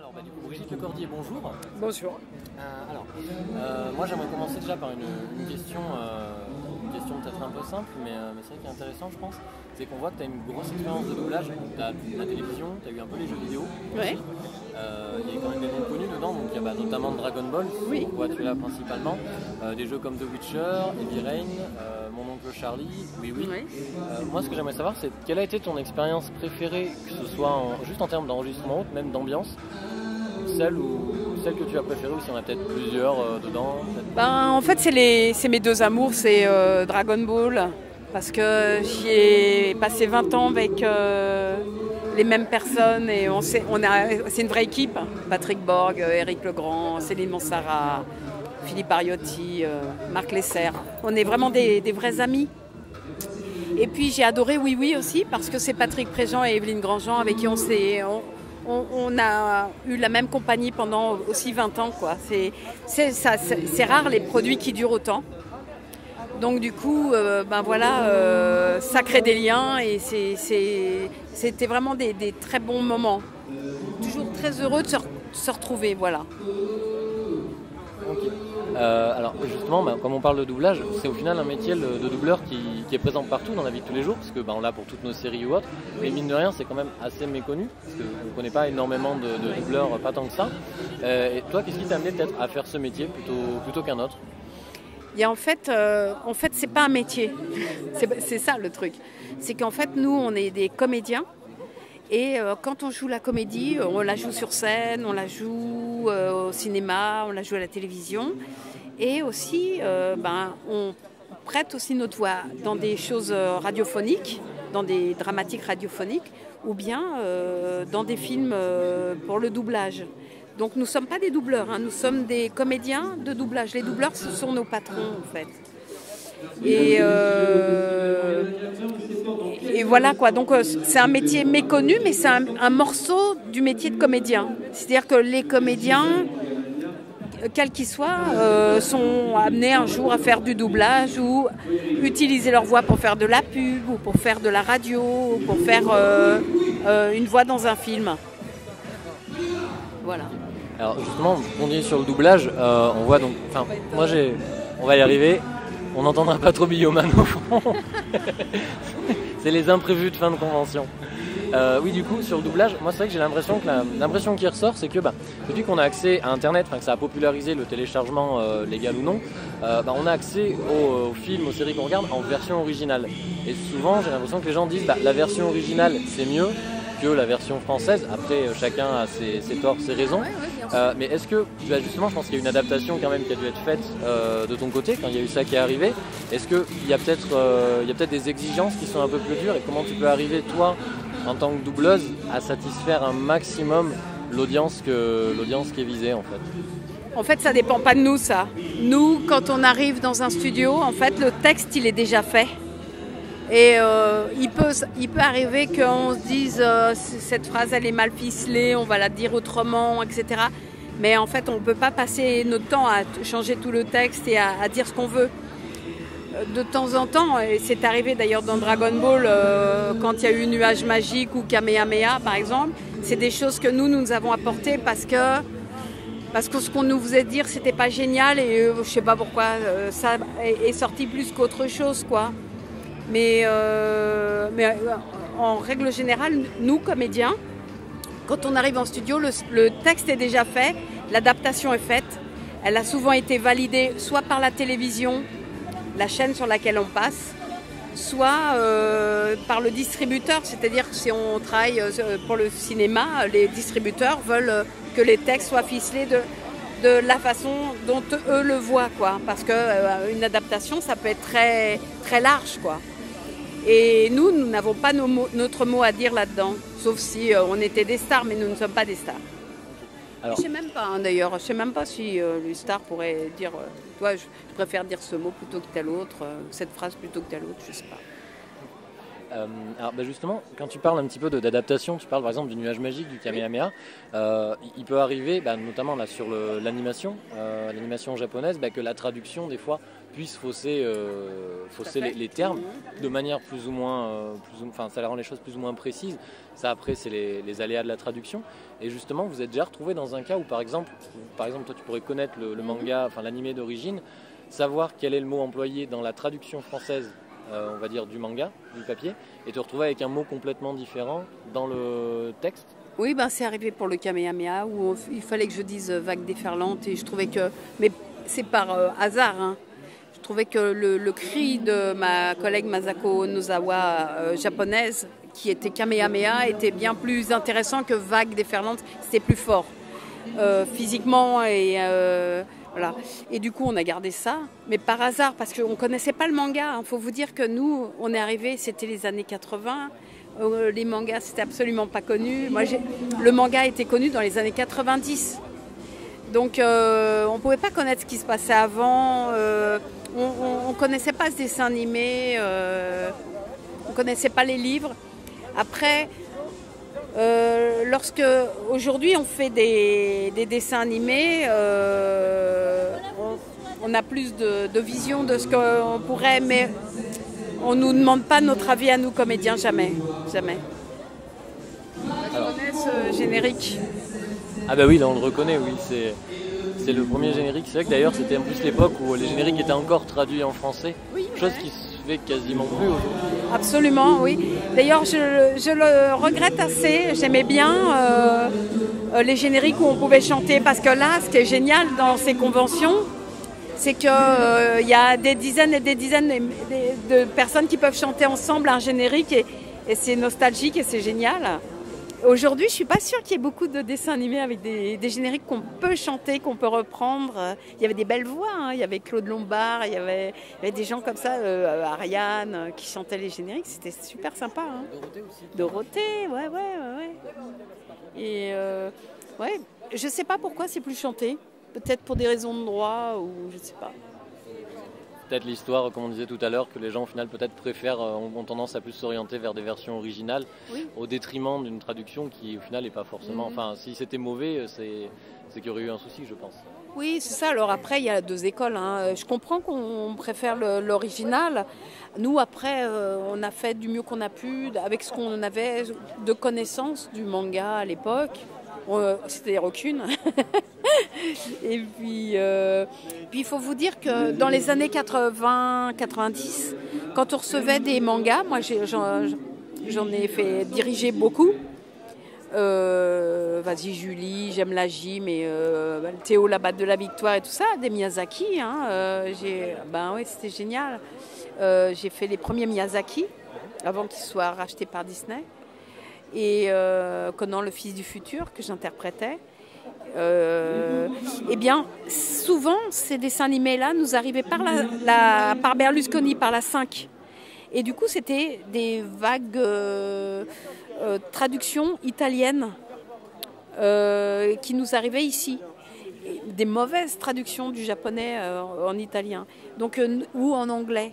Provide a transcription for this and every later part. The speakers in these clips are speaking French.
Alors, du coup, Brigitte Lecordier, bonjour. Bonjour. Moi j'aimerais commencer déjà par une question peut-être un peu simple, mais c'est vrai qui est intéressant, je pense. C'est qu'on voit que tu as une grosse expérience de doublage. Tu as la télévision, tu as eu un peu les jeux vidéo. Ouais. Il y a quand même des noms connus dedans, donc il y a notamment Dragon Ball, Oui. pourquoi tu es là principalement. Des jeux comme The Witcher, Heavy Rain, Mon oncle Charlie, oui. Oui. Moi ce que j'aimerais savoir, c'est quelle a été ton expérience préférée, que ce soit juste en termes d'enregistrement ou même d'ambiance, celle que tu as préférée, ou s'il y en a peut-être plusieurs dedans. En fait, c'est mes deux amours, c'est Dragon Ball, parce que j'y ai passé 20 ans avec les mêmes personnes et c'est une vraie équipe. Patrick Borg, Éric Legrand, Céline Mansara, Philippe Ariotti, Marc Lesser. On est vraiment des vrais amis. Et puis j'ai adoré Oui Oui aussi, parce que c'est Patrick Préjean et Evelyne Grandjean avec qui on a eu la même compagnie pendant aussi 20 ans, quoi. C'est rare les produits qui durent autant. Donc du coup, ça crée des liens et c'était vraiment des très bons moments. Toujours très heureux de se retrouver, voilà. Ok. Alors justement, comme on parle de doublage, c'est au final un métier de doubleur qui est présent partout dans la vie de tous les jours, parce que on l'a pour toutes nos séries ou autres, mais mine de rien c'est quand même assez méconnu, parce qu'on ne connaît pas énormément de doubleurs, pas tant que ça. Et toi, qu'est-ce qui t'a amené peut-être à faire ce métier plutôt qu'un autre? Et en fait, c'est pas un métier. C'est ça le truc. C'est qu'en fait, nous, on est des comédiens. Et quand on joue la comédie, on la joue sur scène, on la joue au cinéma, on la joue à la télévision. Et aussi, on prête aussi notre voix dans des choses radiophoniques, dans des dramatiques radiophoniques, ou bien dans des films pour le doublage. Donc nous ne sommes pas des doubleurs, nous sommes des comédiens de doublage. Les doubleurs, ce sont nos patrons, en fait. Et voilà quoi, donc c'est un métier méconnu, mais c'est un morceau du métier de comédien. C'est-à-dire que les comédiens, quels qu'ils soient, sont amenés un jour à faire du doublage ou utiliser leur voix pour faire de la pub ou pour faire de la radio ou pour faire une voix dans un film. Voilà. Alors justement, on dit sur le doublage, on voit donc, on va y arriver. On n'entendra pas trop Bioman au fond. C'est les imprévus de fin de convention. Oui, du coup, sur le doublage, moi c'est vrai que j'ai l'impression que l'impression qui ressort, c'est que depuis qu'on a accès à Internet, que ça a popularisé le téléchargement légal ou non, on a accès aux films, aux séries qu'on regarde en version originale. Et souvent, j'ai l'impression que les gens disent la version originale c'est mieux que la version française. Après, chacun a ses torts, ses raisons. Mais est-ce que, justement, je pense qu'il y a une adaptation quand même qui a dû être faite de ton côté quand il y a eu ça qui est arrivé. Est-ce qu'il y a peut-être des exigences qui sont un peu plus dures, et comment tu peux arriver, toi, en tant que doubleuse, à satisfaire un maximum l'audience qui est visée, en fait? En fait, ça dépend pas de nous, ça. Nous, quand on arrive dans un studio, en fait, le texte, il est déjà fait. Et il peut arriver qu'on se dise cette phrase elle est mal ficelée, on va la dire autrement, etc. Mais en fait on ne peut pas passer notre temps à changer tout le texte et à dire ce qu'on veut. De temps en temps, et c'est arrivé d'ailleurs dans Dragon Ball quand il y a eu Nuage Magique ou Kamehameha par exemple, c'est des choses que nous avons apportées parce que ce qu'on nous faisait dire c'était pas génial et je sais pas pourquoi ça est sorti plus qu'autre chose, quoi. Mais en règle générale, nous, comédiens, quand on arrive en studio, le texte est déjà fait, l'adaptation est faite. Elle a souvent été validée soit par la télévision, la chaîne sur laquelle on passe, soit par le distributeur. C'est-à-dire que si on travaille pour le cinéma, les distributeurs veulent que les textes soient ficelés de la façon dont eux le voient, quoi. Parce qu'une adaptation, ça peut être très, très large, quoi. Et nous n'avons pas notre mot à dire là-dedans, sauf si on était des stars, mais nous ne sommes pas des stars. Alors, je ne sais même pas, d'ailleurs, je ne sais même pas si les stars pourraient dire je préfère dire ce mot plutôt que tel autre, cette phrase plutôt que telle autre, je ne sais pas. Alors justement, quand tu parles un petit peu d'adaptation, tu parles par exemple du nuage magique, du Kamehameha, il peut arriver, notamment là, sur l'animation japonaise, que la traduction des fois puisse fausser les termes de manière plus ou moins, ça rend les choses plus ou moins précises. Ça après c'est les aléas de la traduction. Et justement, vous êtes déjà retrouvé dans un cas où par exemple toi tu pourrais connaître le manga, l'animé d'origine, savoir quel est le mot employé dans la traduction française, on va dire du manga, du papier, et te retrouver avec un mot complètement différent dans le texte. Oui, c'est arrivé pour le Kamehameha où il fallait que je dise vague déferlante et je trouvais que, mais c'est par hasard, hein. Je trouvais que le cri de ma collègue Masako Nozawa japonaise, qui était Kamehameha, était bien plus intéressant que vague déferlante. C'était plus fort physiquement et voilà. Et du coup, on a gardé ça, mais par hasard, parce qu'on ne connaissait pas le manga. Il faut vous dire que nous, on est arrivés, c'était les années 80. Les mangas, c'était absolument pas connu. Le manga était connu dans les années 90. Donc, on ne pouvait pas connaître ce qui se passait avant. On ne connaissait pas ce dessin animé. On ne connaissait pas les livres. Après, lorsque aujourd'hui on fait des dessins animés, on a plus de vision de ce qu'on pourrait, mais on ne nous demande pas notre avis à nous comédiens, jamais. Jamais. Alors, je connais ce générique. Ah oui, là on le reconnaît, oui, c'est le premier générique. C'est vrai que d'ailleurs c'était en plus l'époque où les génériques étaient encore traduits en français, oui, chose qui se fait quasiment plus aujourd'hui. Absolument, oui. D'ailleurs, je le regrette assez. J'aimais bien les génériques où on pouvait chanter, parce que là, ce qui est génial dans ces conventions, c'est qu'il y a des dizaines et des dizaines de personnes qui peuvent chanter ensemble un générique et c'est nostalgique et c'est génial. Aujourd'hui, je ne suis pas sûre qu'il y ait beaucoup de dessins animés avec des génériques qu'on peut chanter, qu'on peut reprendre. Il y avait des belles voix, hein. Il y avait Claude Lombard, il y avait des gens comme ça, Ariane, qui chantaient les génériques. C'était super sympa. Hein. Dorothée aussi. Dorothée, ouais. Et je ne sais pas pourquoi c'est plus chanté. Peut-être pour des raisons de droit ou je ne sais pas. Peut-être l'histoire, comme on disait tout à l'heure, que les gens au final peut-être préfèrent, ont tendance à plus s'orienter vers des versions originales, oui, au détriment d'une traduction qui au final n'est pas forcément... Enfin, si c'était mauvais, c'est qu'il y aurait eu un souci, je pense. Oui, c'est ça. Alors après, il y a deux écoles. Hein. Je comprends qu'on préfère l'original. Nous, après, on a fait du mieux qu'on a pu, avec ce qu'on avait de connaissances du manga à l'époque. C'est-à-dire aucune. Et puis, il faut vous dire que dans les années 80-90, quand on recevait des mangas, moi j'en ai fait diriger beaucoup. Vas-y Julie, J'aime la gym et Théo la batte de la victoire et tout ça, des Miyazaki. Hein, oui, c'était génial. J'ai fait les premiers Miyazaki avant qu'ils soient rachetés par Disney. Et Conan le fils du futur que j'interprétais. Eh bien, souvent ces dessins animés-là nous arrivaient par Berlusconi, par la 5. Et du coup, c'était des vagues traductions italiennes qui nous arrivaient ici. Et des mauvaises traductions du japonais en italien, donc, ou en anglais.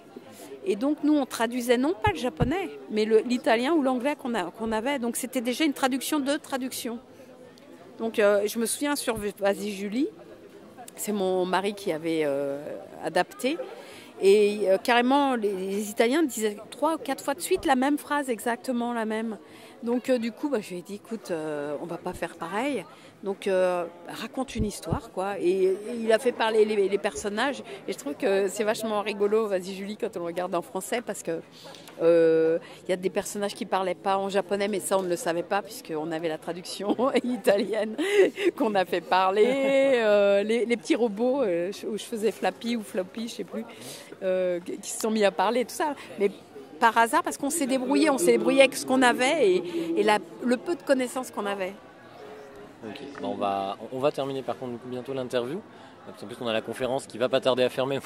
Et donc, nous, on traduisait non pas le japonais, mais l'italien ou l'anglais qu'on avait. Donc, c'était déjà une traduction de traduction. Donc, je me souviens sur Vas-y Julie, c'est mon mari qui avait adapté. Et carrément, les Italiens disaient 3 ou 4 fois de suite la même phrase, exactement la même. Donc, du coup, je lui ai dit, écoute, on ne va pas faire pareil. Donc, raconte une histoire, quoi. Et il a fait parler les personnages. Et je trouve que c'est vachement rigolo, Vas-y Julie, quand on le regarde en français, parce que y a des personnages qui ne parlaient pas en japonais, mais ça, on ne le savait pas, puisqu'on avait la traduction italienne qu'on a fait parler. Les petits robots, où je faisais Flappy ou Floppy, je ne sais plus, qui se sont mis à parler, tout ça. Mais par hasard, parce qu'on s'est débrouillé avec ce qu'on avait et le peu de connaissances qu'on avait. Okay. On va terminer par contre bientôt l'interview. En plus, on a la conférence qui va pas tarder à fermer.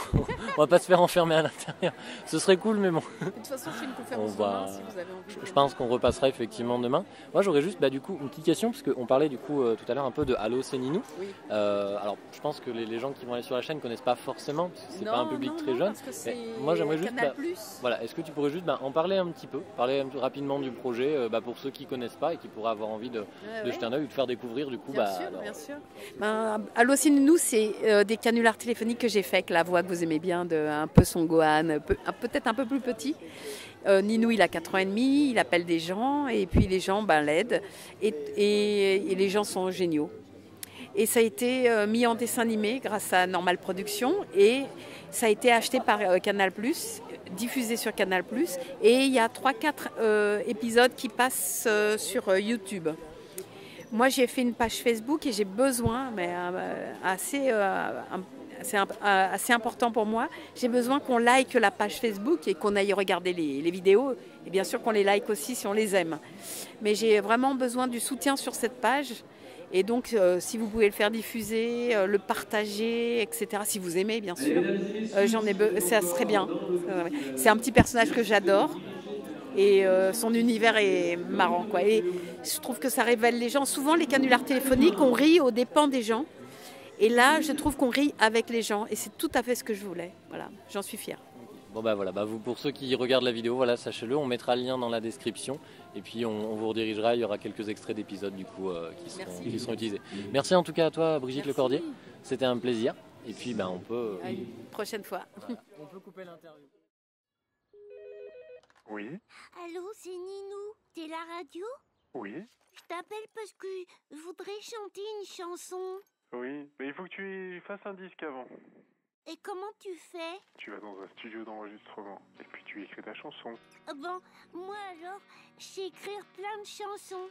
On va pas se faire enfermer à l'intérieur. Ce serait cool, mais bon. De toute façon, je fais une conférence demain si vous avez envie. Je pense qu'on repassera effectivement demain. Moi, j'aurais juste du coup une petite question parce qu'on parlait du coup tout à l'heure un peu de Allô, c'est Ninou. Oui. Alors, je pense que les gens qui vont aller sur la chaîne connaissent pas forcément parce que c'est pas un public très jeune. Parce que moi, j'aimerais juste. Canal+. Voilà, est-ce que tu pourrais juste en parler un petit peu, parler rapidement du projet pour ceux qui connaissent pas et qui pourraient avoir envie de jeter un œil ou de faire découvrir du coup. Bien sûr. Allô, c'est Ninou, c'est des canulars téléphoniques que j'ai fait avec la voix que vous aimez bien de un peu Son Gohan, peut-être un peu plus petit. Ninou, il a 4 ans et demi, il appelle des gens et puis les gens l'aident et les gens sont géniaux. Et ça a été mis en dessin animé grâce à Normal Productions et ça a été acheté par Canal+, diffusé sur Canal+, et il y a 3-4 épisodes qui passent sur YouTube. Moi, j'ai fait une page Facebook et j'ai besoin, mais c'est assez important pour moi, j'ai besoin qu'on like la page Facebook et qu'on aille regarder les vidéos. Et bien sûr qu'on les like aussi si on les aime. Mais j'ai vraiment besoin du soutien sur cette page. Et donc, si vous pouvez le faire diffuser, le partager, etc., si vous aimez, bien sûr, ça serait bien. C'est un petit personnage que j'adore. Et son univers est marrant, quoi. Et je trouve que ça révèle les gens. Souvent, les canulars téléphoniques, on rit aux dépens des gens. Et là, je trouve qu'on rit avec les gens. Et c'est tout à fait ce que je voulais. Voilà, j'en suis fière. Bon voilà, vous, pour ceux qui regardent la vidéo, voilà, sachez-le, on mettra le lien dans la description. Et puis on vous redirigera, il y aura quelques extraits d'épisodes du coup qui seront utilisés. Merci en tout cas à toi, Brigitte Lecordier. C'était un plaisir. Et puis on peut... À une prochaine fois. Voilà. On peut couper l'interview. Oui. Allô, c'est Ninou. T'es la radio? Oui. Je t'appelle parce que je voudrais chanter une chanson. Oui, mais il faut que tu fasses un disque avant. Et comment tu fais? Tu vas dans un studio d'enregistrement et puis tu écris ta chanson. Bon, moi alors, je sais écrire plein de chansons.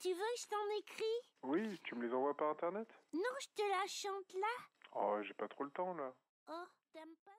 Tu veux que je t'en écris? Oui, tu me les envoies par internet? Non, je te la chante là. Oh, j'ai pas trop le temps là. Oh, t'aimes pas?